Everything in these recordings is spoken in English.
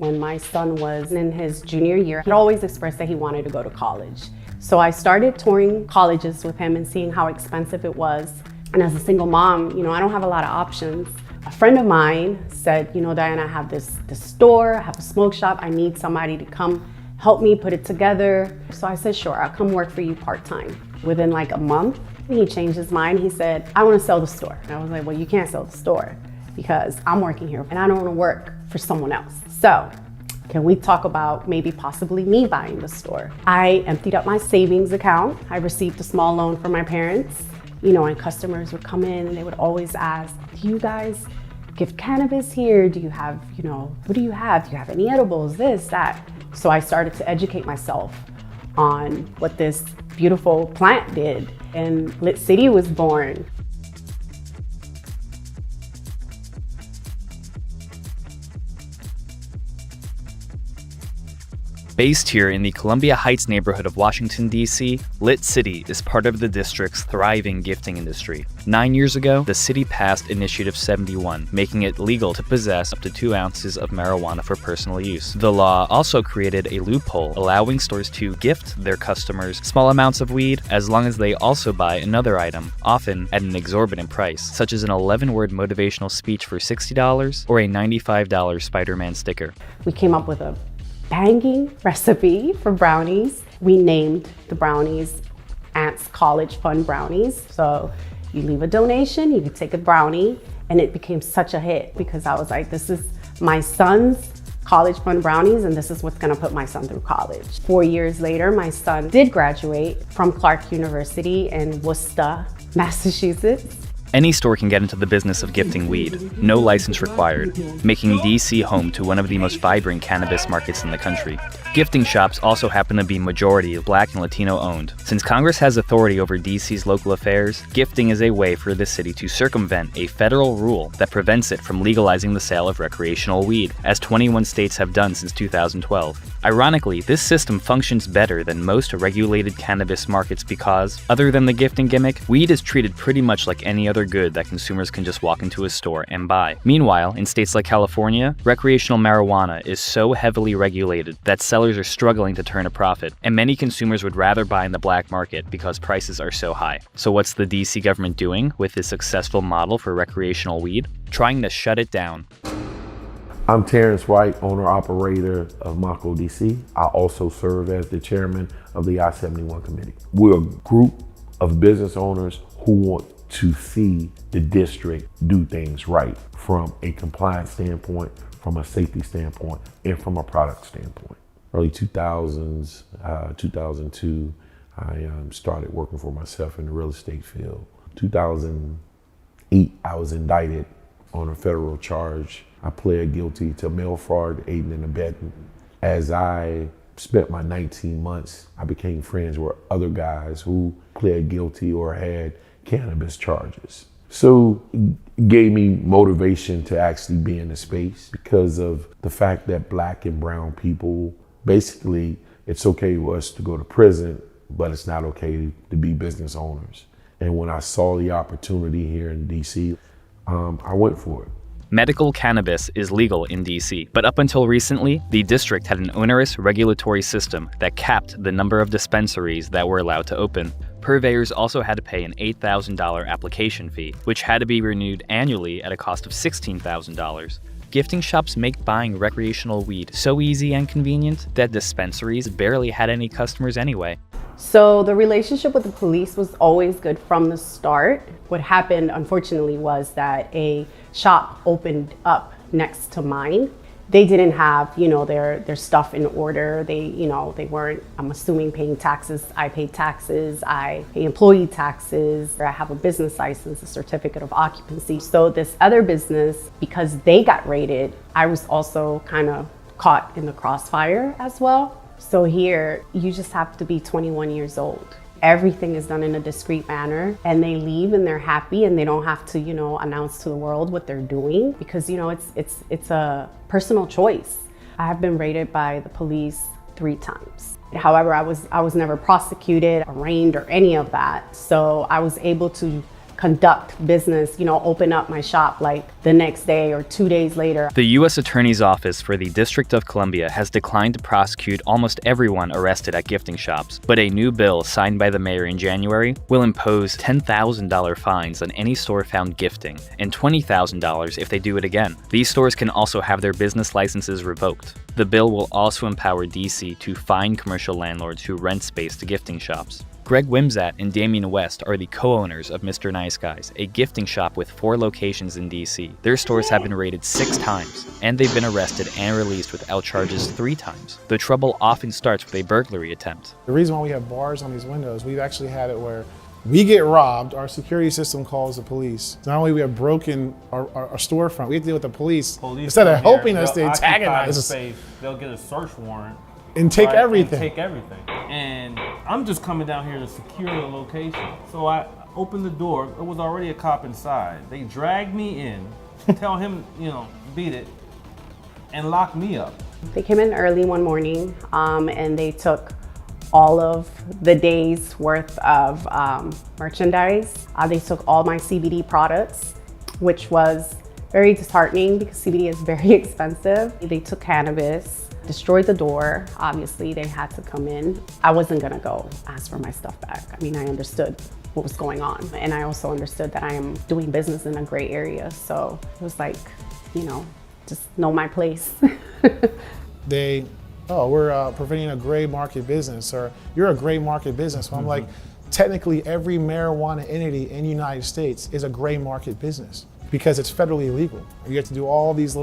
When my son was in his junior year, he always expressed that he wanted to go to college. So I started touring colleges with him and seeing how expensive it was. And as a single mom, I don't have a lot of options. A friend of mine said, Diana, I have this store, I have a smoke shop, I need somebody to come help me put it together. So I said, sure, I'll come work for you part-time. Within like a month, he changed his mind. He said, I want to sell the store. And I was like, well, you can't sell the store because I'm working here and I don't want to work for someone else. So can we talk about maybe possibly me buying the store? I emptied out my savings account. I received a small loan from my parents, and customers would come in and they would always ask, do you guys give cannabis here? Do you have, what do you have? Do you have any edibles, this, that? So I started to educate myself on what this beautiful plant did, and Lit City was born. Based here in the Columbia Heights neighborhood of Washington, D.C., Lit City is part of the district's thriving gifting industry. 9 years ago, the city passed Initiative 71, making it legal to possess up to 2 ounces of marijuana for personal use. The law also created a loophole, allowing stores to gift their customers small amounts of weed as long as they also buy another item, often at an exorbitant price, such as an 11-word motivational speech for $60 or a $95 Spiderman sticker. We came up with a banging recipe for brownies. We named the brownies Aunt's College Fund Brownies. So you leave a donation, you could take a brownie, and it became such a hit because I was like, this is my son's college fund brownies, and this is what's gonna put my son through college. 4 years later, my son did graduate from Clark University in Worcester, Massachusetts. Any store can get into the business of gifting weed, no license required, making DC home to one of the most vibrant cannabis markets in the country. Gifting shops also happen to be majority Black and Latino owned. Since Congress has authority over DC's local affairs, gifting is a way for the city to circumvent a federal rule that prevents it from legalizing the sale of recreational weed, as 21 states have done since 2012. Ironically, this system functions better than most regulated cannabis markets because, other than the gifting gimmick, weed is treated pretty much like any other good that consumers can just walk into a store and buy. Meanwhile, in states like California, recreational marijuana is so heavily regulated that sellers are struggling to turn a profit, and many consumers would rather buy in the black market because prices are so high. So what's the DC government doing with this successful model for recreational weed? Trying to shut it down. I'm Terrence White, owner-operator of Mako DC. I also serve as the chairman of the I-71 committee. We're a group of business owners who want to see the district do things right from a compliance standpoint, from a safety standpoint, and from a product standpoint. Early 2000s, 2002, I started working for myself in the real estate field. 2008, I was indicted on a federal charge. I pled guilty to mail fraud, aiding and abetting. As I spent my 19 months, I became friends with other guys who pled guilty or had cannabis charges. So it gave me motivation to actually be in the space because of the fact that Black and brown people, basically, it's okay for us to go to prison, but it's not okay to be business owners. And when I saw the opportunity here in DC, I went for it. Medical cannabis is legal in DC, but up until recently, the district had an onerous regulatory system that capped the number of dispensaries that were allowed to open. Purveyors also had to pay an $8,000 application fee, which had to be renewed annually at a cost of $16,000. Gifting shops make buying recreational weed so easy and convenient that dispensaries barely had any customers anyway. So the relationship with the police was always good from the start. What happened, unfortunately, was that a shop opened up next to mine. They didn't have, their stuff in order. They weren't, I'm assuming, paying taxes. I paid taxes, I pay employee taxes. I have a business license, a certificate of occupancy. So this other business, because they got raided, I was also kind of caught in the crossfire as well. So here, you just have to be 21 years old. Everything is done in a discreet manner, and they leave and they're happy and they don't have to, announce to the world what they're doing because, it's a personal choice. I have been raided by the police 3 times. However, I was never prosecuted, arraigned, or any of that. So I was able to conduct business, open up my shop like the next day or 2 days later. The U.S. Attorney's Office for the District of Columbia has declined to prosecute almost everyone arrested at gifting shops, but a new bill signed by the mayor in January will impose $10,000 fines on any store found gifting and $20,000 if they do it again. These stores can also have their business licenses revoked. The bill will also empower DC to fine commercial landlords who rent space to gifting shops. Greg Wimsat and Damian West are the co-owners of Mr. Nice Guys, a gifting shop with 4 locations in DC. Their stores have been raided 6 times, and they've been arrested and released without charges 3 times. The trouble often starts with a burglary attempt. The reason why we have bars on these windows, we've actually had it where we get robbed, our security system calls the police. Not only we have broken our storefront, we have to deal with the police instead of helping us, they antagonize us. They'll get a search warrant. And take everything. And take everything. And I'm just coming down here to secure the location. So I opened the door. There was already a cop inside. They dragged me in, tell him, beat it, and lock me up. They came in early one morning and they took all of the day's worth of merchandise. They took all my CBD products, which was very disheartening because CBD is very expensive. They took cannabis, destroyed the door. Obviously, they had to come in. I wasn't gonna go ask for my stuff back. I mean, I understood what was going on. And I also understood that I am doing business in a gray area. So it was like, just know my place. We're preventing a gray market business, or you're a gray market business. So I'm like, technically every marijuana entity in the United States is a gray market business because it's federally illegal. You have to do all these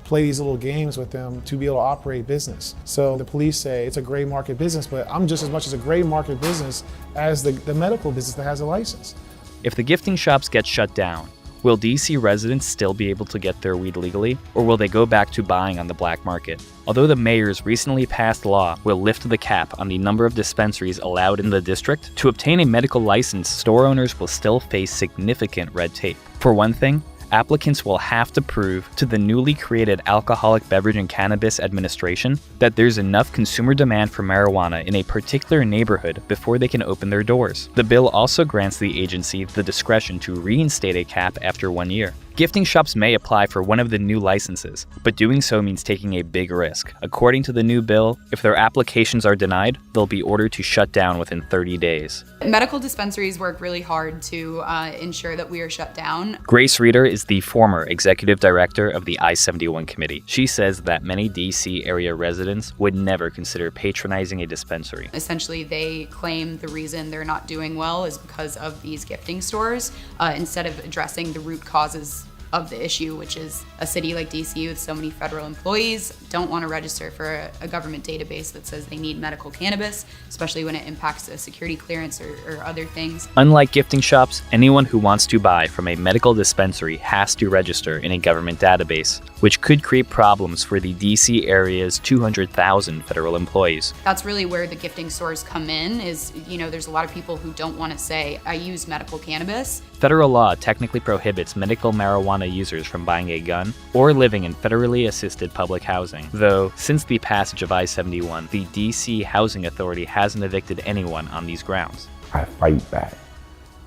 play these little games with them to be able to operate business. So the police say it's a gray market business, but I'm just as much as a gray market business as the medical business that has a license. If the gifting shops get shut down, will DC residents still be able to get their weed legally, or will they go back to buying on the black market? Although the mayor's recently passed law will lift the cap on the number of dispensaries allowed in the district, to obtain a medical license, store owners will still face significant red tape. For one thing, applicants will have to prove to the newly created Alcoholic Beverage and Cannabis Administration that there's enough consumer demand for marijuana in a particular neighborhood before they can open their doors. The bill also grants the agency the discretion to reinstate a cap after 1 year. Gifting shops may apply for one of the new licenses, but doing so means taking a big risk. According to the new bill, if their applications are denied, they'll be ordered to shut down within 30 days. Medical dispensaries work really hard to ensure that we are shut down. Grace Reeder is the former executive director of the I-71 committee. She says that many DC area residents would never consider patronizing a dispensary. Essentially, they claim the reason they're not doing well is because of these gifting stores, instead of addressing the root causes of the issue, which is a city like DC with so many federal employees don't want to register for a government database that says they need medical cannabis, especially when it impacts a security clearance or other things. Unlike gifting shops, anyone who wants to buy from a medical dispensary has to register in a government database, which could create problems for the DC area's 200,000 federal employees. That's really where the gifting stores come in, is, there's a lot of people who don't want to say, I use medical cannabis. Federal law technically prohibits medical marijuana users from buying a gun or living in federally assisted public housing. Though, since the passage of I-71, the DC Housing Authority hasn't evicted anyone on these grounds. I fight back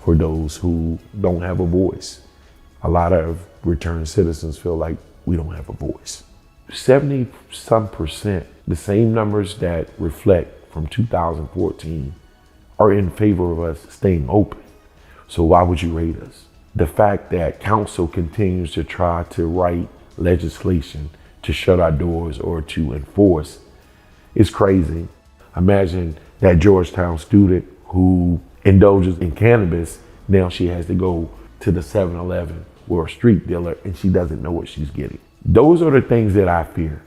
for those who don't have a voice. A lot of returned citizens feel like we don't have a voice. 70-some%, the same numbers that reflect from 2014, are in favor of us staying open. So why would you raid us? The fact that council continues to try to write legislation to shut our doors or to enforce is crazy. Imagine that Georgetown student who indulges in cannabis, now she has to go to the 7-Eleven or a street dealer and she doesn't know what she's getting. Those are the things that I fear.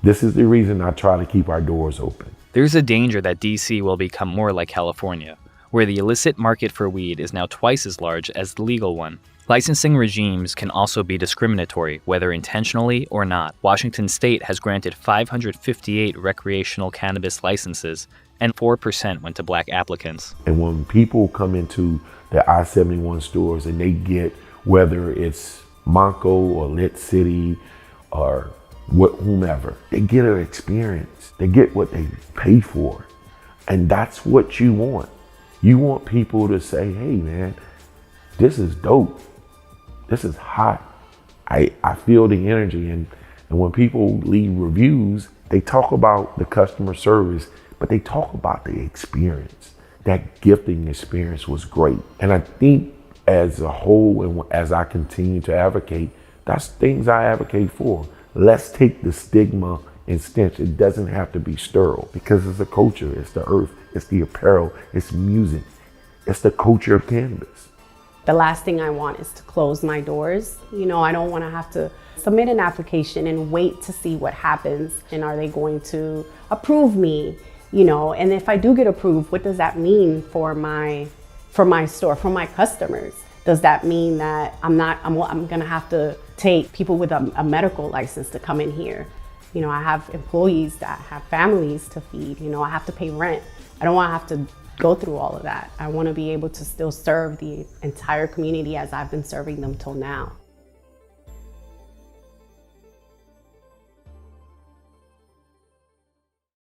This is the reason I try to keep our doors open. There's a danger that DC will become more like California, where the illicit market for weed is now twice as large as the legal one. Licensing regimes can also be discriminatory, whether intentionally or not. Washington State has granted 558 recreational cannabis licenses, and 4% went to black applicants. And when people come into the I-71 stores and they get, whether it's Monco or Lit City or whomever, they get an experience. They get what they pay for. And that's what you want. You want people to say, hey man, this is dope. This is hot. I feel the energy, and when people leave reviews, they talk about the customer service, but they talk about the experience. That gifting experience was great. And I think as a whole, and as I continue to advocate, that's things I advocate for. Let's take the stigma and stench. It doesn't have to be sterile, because it's the culture, it's the earth, it's the apparel, it's music, it's the culture of cannabis. The last thing I want is to close my doors. You know, I don't want to have to submit an application and wait to see what happens. And are they going to approve me? You know, and if I do get approved, what does that mean for my store, for my customers? Does that mean that I'm going to have to take people with a medical license to come in here? You know, I have employees that have families to feed. You know, I have to pay rent. I don't want to have to go through all of that. I want to be able to still serve the entire community as I've been serving them till now.